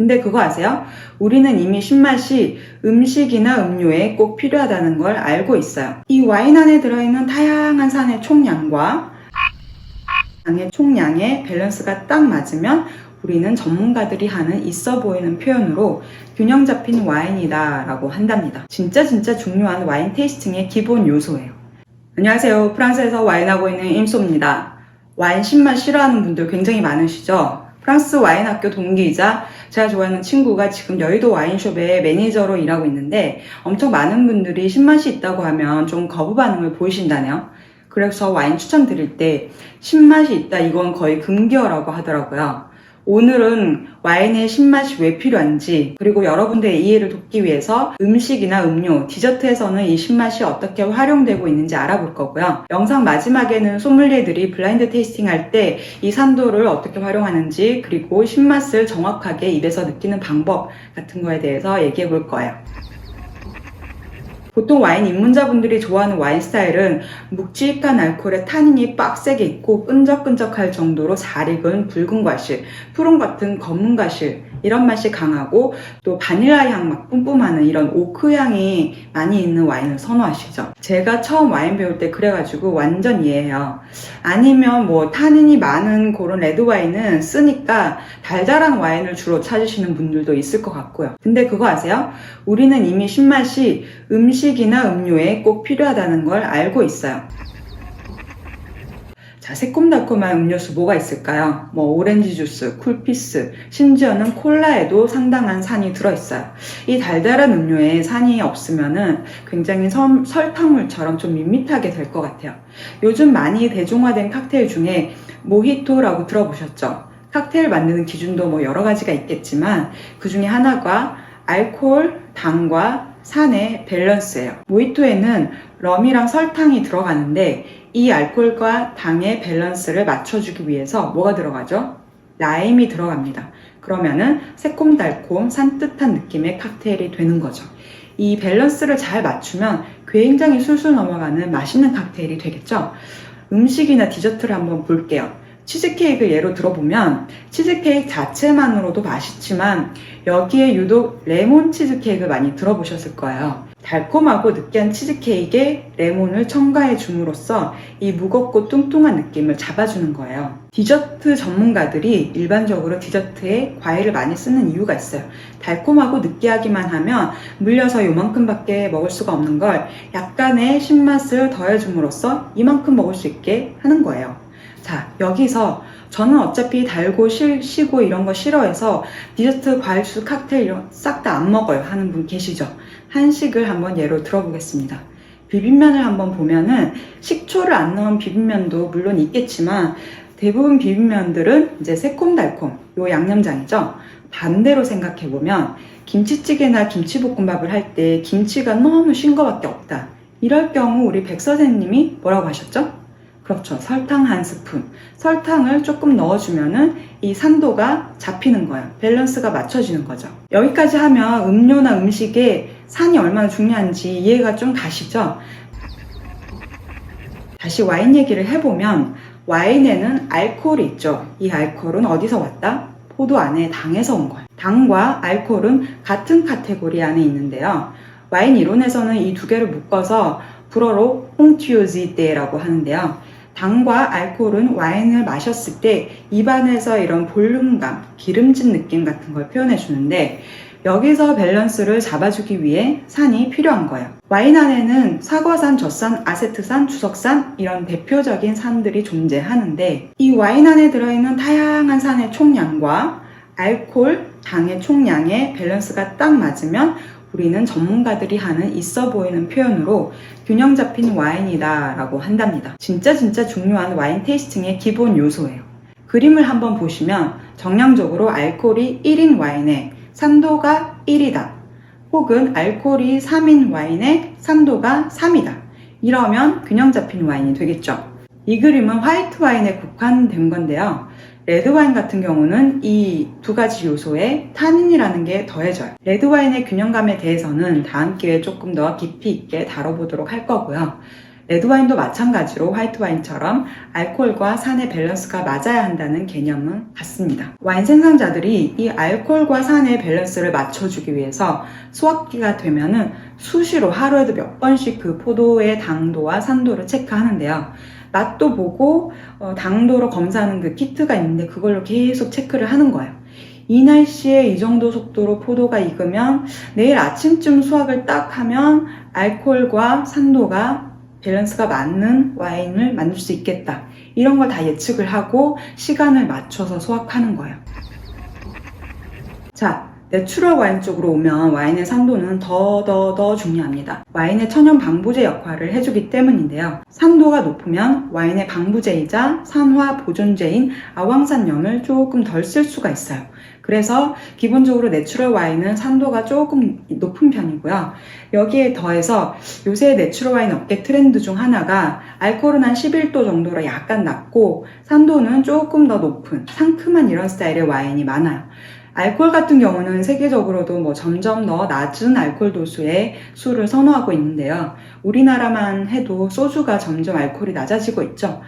근데 그거 아세요? 우리는 이미 신맛이 음식이나 음료에 꼭 필요하다는 걸 알고 있어요. 이 와인 안에 들어있는 다양한 산의 총량과 당의 총량의 밸런스가 딱 맞으면 우리는 전문가들이 하는 있어 보이는 표현으로 균형 잡힌 와인이다 라고 한답니다. 진짜 중요한 와인 테이스팅의 기본 요소예요. 안녕하세요. 프랑스에서 와인하고 있는 임소입니다. 와인 신맛 싫어하는 분들 굉장히 많으시죠? 프랑스 와인학교 동기이자 제가 좋아하는 친구가 지금 여의도 와인숍에 매니저로 일하고 있는데 엄청 많은 분들이 신맛이 있다고 하면 좀 거부 반응을 보이신다네요. 그래서 와인 추천드릴 때 신맛이 있다 이건 거의 금기어라고 하더라고요. 오늘은 와인의 신맛이 왜 필요한지 그리고 여러분들의 이해를 돕기 위해서 음식이나 음료, 디저트에서는 이 신맛이 어떻게 활용되고 있는지 알아볼 거고요. 영상 마지막에는 소믈리에들이 블라인드 테이스팅 할 때 이 산도를 어떻게 활용하는지 그리고 신맛을 정확하게 입에서 느끼는 방법 같은 거에 대해서 얘기해 볼 거예요. 보통 와인 입문자분들이 좋아하는 와인 스타일은 묵직한 알코올에 타닌이 빡세게 있고 끈적끈적할 정도로 잘 익은 붉은 과실, 푸른 같은 검은 과실 이런 맛이 강하고 또 바닐라 향 막 뿜뿜하는 이런 오크 향이 많이 있는 와인을 선호하시죠. 제가 처음 와인 배울 때 그래가지고 완전 이해해요. 아니면 뭐 타닌이 많은 그런 레드 와인은 쓰니까 달달한 와인을 주로 찾으시는 분들도 있을 것 같고요. 근데 그거 아세요? 우리는 이미 신맛이 음식이나 음료에 꼭 필요하다는 걸 알고 있어요. 자, 새콤달콤한 음료수 뭐가 있을까요? 뭐 오렌지 주스, 쿨피스, 심지어는 콜라에도 상당한 산이 들어있어요. 이 달달한 음료에 산이 없으면은 굉장히 설탕물처럼 좀 밋밋하게 될 것 같아요. 요즘 많이 대중화된 칵테일 중에 모히토라고 들어보셨죠? 칵테일 만드는 기준도 뭐 여러 가지가 있겠지만 그 중에 하나가 알코올, 당과 산의 밸런스예요. 모히토에는 럼이랑 설탕이 들어가는데 이 알코올과 당의 밸런스를 맞춰주기 위해서 뭐가 들어가죠? 라임이 들어갑니다. 그러면은 새콤달콤 산뜻한 느낌의 칵테일이 되는 거죠. 이 밸런스를 잘 맞추면 굉장히 술술 넘어가는 맛있는 칵테일이 되겠죠? 음식이나 디저트를 한번 볼게요. 치즈케이크 예로 들어보면 치즈케이크 자체만으로도 맛있지만 여기에 유독 레몬 치즈케이크 많이 들어보셨을 거예요. 달콤하고 느끼한 치즈케이크에 레몬을 첨가해 줌으로써 이 무겁고 뚱뚱한 느낌을 잡아주는 거예요. 디저트 전문가들이 일반적으로 디저트에 과일을 많이 쓰는 이유가 있어요. 달콤하고 느끼하기만 하면 물려서 요만큼밖에 먹을 수가 없는 걸 약간의 신맛을 더해줌으로써 이만큼 먹을 수 있게 하는 거예요. 자, 여기서 저는 어차피 달고 시고 이런 거 싫어해서 디저트, 과일 주스, 칵테일 이런 싹 다 안 먹어요 하는 분 계시죠? 한식을 한번 예로 들어보겠습니다. 비빔면을 한번 보면은 식초를 안 넣은 비빔면도 물론 있겠지만 대부분 비빔면들은 이제 새콤달콤 요 양념장이죠. 반대로 생각해보면 김치찌개나 김치볶음밥을 할 때 김치가 너무 신 거밖에 없다. 이럴 경우 우리 백 선생님이 뭐라고 하셨죠? 그렇죠. 설탕 한 스푼. 설탕을 조금 넣어주면은 이 산도가 잡히는 거예요. 밸런스가 맞춰지는 거죠. 여기까지 하면 음료나 음식에 산이 얼마나 중요한지 이해가 좀 가시죠? 다시 와인 얘기를 해보면 와인에는 알코올이 있죠. 이 알코올은 어디서 왔다? 포도 안에 당에서 온 거예요. 당과 알코올은 같은 카테고리 안에 있는데요. 와인 이론에서는 이 두 개를 묶어서 불어로 홍티오지테라고 하는데요. 당과 알코올은 와인을 마셨을 때 입안에서 이런 볼륨감, 기름진 느낌 같은 걸 표현해 주는데 여기서 밸런스를 잡아주기 위해 산이 필요한 거예요. 와인 안에는 사과산, 젖산, 아세트산, 주석산 이런 대표적인 산들이 존재하는데 이 와인 안에 들어있는 다양한 산의 총량과 알코올, 당의 총량의 밸런스가 딱 맞으면 우리는 전문가들이 하는 있어 보이는 표현으로 균형 잡힌 와인이다 라고 한답니다. 진짜 중요한 와인 테이스팅의 기본 요소예요. 그림을 한번 보시면 정량적으로 알코올이 1인 와인에 산도가 1이다. 혹은 알코올이 3인 와인에 산도가 3이다. 이러면 균형 잡힌 와인이 되겠죠. 이 그림은 화이트 와인에 국한된 건데요. 레드와인 같은 경우는 이 두 가지 요소에 타닌이라는 게 더해져요. 레드와인의 균형감에 대해서는 다음 기회에 조금 더 깊이 있게 다뤄보도록 할 거고요. 레드와인도 마찬가지로 화이트와인처럼 알코올과 산의 밸런스가 맞아야 한다는 개념은 같습니다. 와인 생산자들이 이 알코올과 산의 밸런스를 맞춰주기 위해서 수확기가 되면은 수시로 하루에도 몇 번씩 그 포도의 당도와 산도를 체크하는데요. 맛도 보고 당도로 검사하는 그 키트가 있는데 그걸로 계속 체크를 하는 거예요. 이 날씨에 이 정도 속도로 포도가 익으면 내일 아침쯤 수확을 딱 하면 알코올과 산도가 밸런스가 맞는 와인을 만들 수 있겠다. 이런 걸 다 예측을 하고 시간을 맞춰서 수확하는 거예요. 자, 내추럴 와인 쪽으로 오면 와인의 산도는 더 중요합니다. 와인의 천연 방부제 역할을 해주기 때문인데요. 산도가 높으면 와인의 방부제이자 산화 보존제인 아황산염을 조금 덜 쓸 수가 있어요. 그래서 기본적으로 내추럴 와인은 산도가 조금 높은 편이고요. 여기에 더해서 요새 내추럴 와인 업계 트렌드 중 하나가 알코올은 한 11도 정도로 약간 낮고 산도는 조금 더 높은 상큼한 이런 스타일의 와인이 많아요. 알코올 같은 경우는 세계적으로도 점점 더 낮은 알코올 도수의 술을 선호하고 있는데요. 우리나라만 해도 소주가 점점 알코올이 낮아지고 있죠.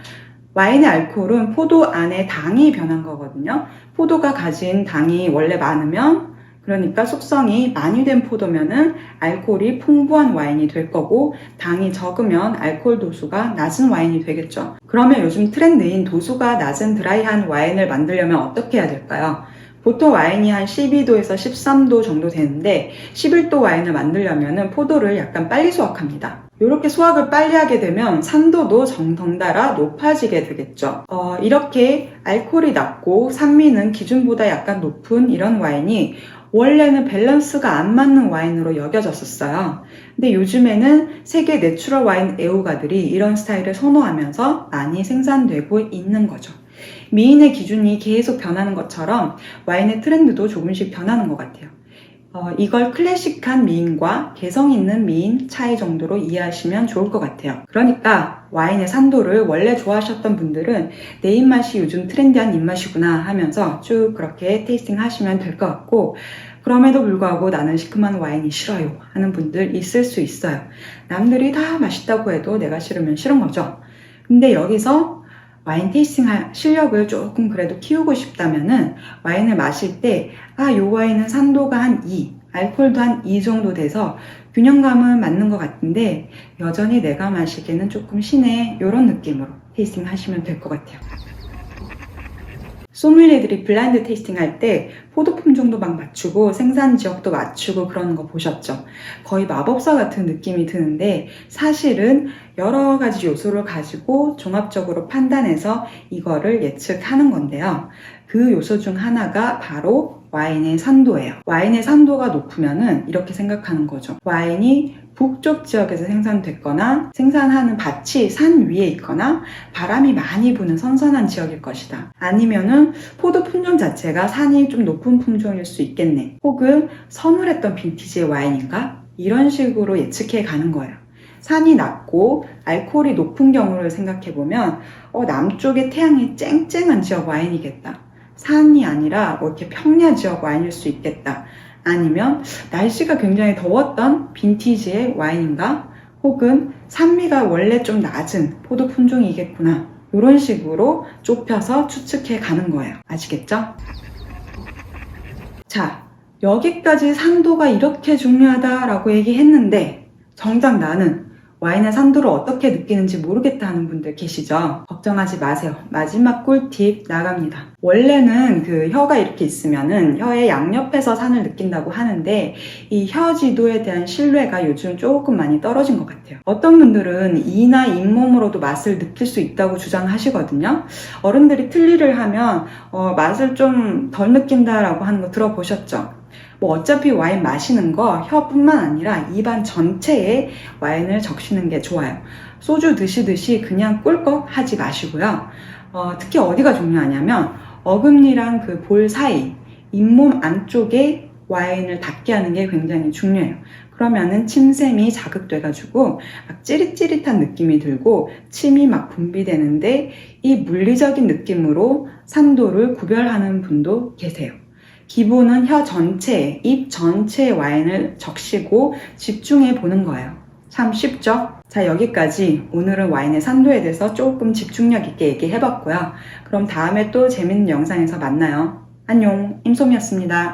와인의 알코올은 포도 안에 당이 변한 거거든요. 포도가 가진 당이 원래 많으면, 그러니까 숙성이 많이 된 포도면은 알코올이 풍부한 와인이 될 거고, 당이 적으면 알코올 도수가 낮은 와인이 되겠죠. 그러면 요즘 트렌드인 도수가 낮은 드라이한 와인을 만들려면 어떻게 해야 될까요? 보통 와인이 한 12도에서 13도 정도 되는데 11도 와인을 만들려면 포도를 약간 빨리 수확합니다. 이렇게 수확을 빨리 하게 되면 산도도 덩달아 높아지게 되겠죠. 이렇게 알코올이 낮고 산미는 기준보다 약간 높은 이런 와인이 원래는 밸런스가 안 맞는 와인으로 여겨졌었어요. 근데 요즘에는 세계 내추럴 와인 애호가들이 이런 스타일을 선호하면서 많이 생산되고 있는 거죠. 미인의 기준이 계속 변하는 것처럼 와인의 트렌드도 조금씩 변하는 것 같아요. 이걸 클래식한 미인과 개성 있는 미인 차이 정도로 이해하시면 좋을 것 같아요. 그러니까 와인의 산도를 원래 좋아하셨던 분들은 내 입맛이 요즘 트렌디한 입맛이구나 하면서 쭉 그렇게 테이스팅 하시면 될 것 같고, 그럼에도 불구하고 나는 시큼한 와인이 싫어요 하는 분들 있을 수 있어요. 남들이 다 맛있다고 해도 내가 싫으면 싫은 거죠. 근데 여기서 와인 테이스팅 실력을 조금 그래도 키우고 싶다면은 와인을 마실 때 이 와인은 산도가 한 2, 알코올도 한 2 정도 돼서 균형감은 맞는 것 같은데 여전히 내가 마시기에는 조금 시네, 이런 느낌으로 테이스팅 하시면 될 것 같아요. 소믈리에들이 블라인드 테이스팅 할 때 포도 품종도 막 맞추고 생산 지역도 맞추고 그러는 거 보셨죠? 거의 마법사 같은 느낌이 드는데 사실은 여러 가지 요소를 가지고 종합적으로 판단해서 이거를 예측하는 건데요. 그 요소 중 하나가 바로 와인의 산도예요. 와인의 산도가 높으면은 이렇게 생각하는 거죠. 와인이 북쪽 지역에서 생산됐거나 생산하는 밭이 산 위에 있거나 바람이 많이 부는 선선한 지역일 것이다. 아니면은 포도 품종 자체가 산이 좀 높은 품종일 수 있겠네. 혹은 서늘했던 빈티지의 와인인가? 이런 식으로 예측해 가는 거예요. 산이 낮고 알코올이 높은 경우를 생각해보면 남쪽에 태양이 쨍쨍한 지역 와인이겠다. 산이 아니라 이렇게 평야 지역 와인일 수 있겠다. 아니면 날씨가 굉장히 더웠던 빈티지의 와인인가? 혹은 산미가 원래 좀 낮은 포도 품종이겠구나. 이런 식으로 좁혀서 추측해 가는 거예요. 아시겠죠? 자, 여기까지 산도가 이렇게 중요하다라고 얘기했는데 정작 나는 와인의 산도를 어떻게 느끼는지 모르겠다 하는 분들 계시죠? 걱정하지 마세요. 마지막 꿀팁 나갑니다. 원래는 그 혀가 이렇게 있으면은 혀의 양옆에서 산을 느낀다고 하는데 이 혀 지도에 대한 신뢰가 요즘 조금 많이 떨어진 것 같아요. 어떤 분들은 이나 잇몸으로도 맛을 느낄 수 있다고 주장하시거든요. 어른들이 틀니를 하면 맛을 좀 덜 느낀다라고 하는 거 들어보셨죠? 어차피 와인 마시는 거 혀뿐만 아니라 입안 전체에 와인을 적시는 게 좋아요. 소주 드시듯이 그냥 꿀꺽 하지 마시고요. 특히 어디가 중요하냐면 어금니랑 그 볼 사이, 잇몸 안쪽에 와인을 닿게 하는 게 굉장히 중요해요. 그러면은 침샘이 자극돼가지고 막 찌릿찌릿한 느낌이 들고 침이 막 분비되는데 이 물리적인 느낌으로 산도를 구별하는 분도 계세요. 기본은 혀 전체에, 입 전체에 와인을 적시고 집중해 보는 거예요. 참 쉽죠? 자, 여기까지 오늘은 와인의 산도에 대해서 조금 집중력 있게 얘기해봤고요. 그럼 다음에 또 재밌는 영상에서 만나요. 안녕, 임솜이었습니다.